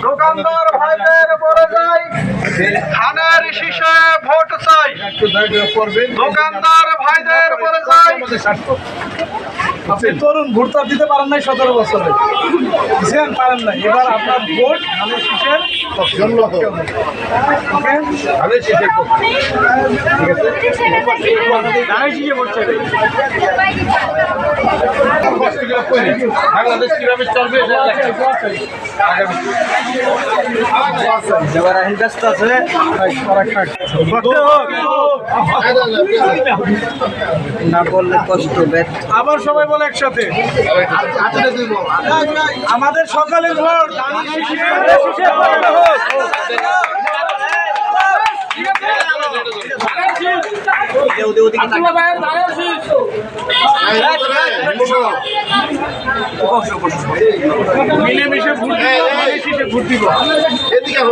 দোকানদার ভাইদের বলে যাই, ধানের শীষে ভোট চাই। দোকানদার ভাইদের বলে যাই, আপনি তরুণ ভোটটা দিতে পারেন নাই 17 বছরে, দিচ্ছেন পারেন নাই, এবার আপনার ভোট ধানের শীষের জন্য। ধানের শীষের ধানের শীষে ভোট চাই। বাংলাদেশ কিভাবে চলবে ব্যস্ত আছে, না বললে কষ্ট বেদ। আবার সবাই বলে একসাথে, আমাদের সকালের ভোট মিলেমিশে ভোট দিব। এদিকে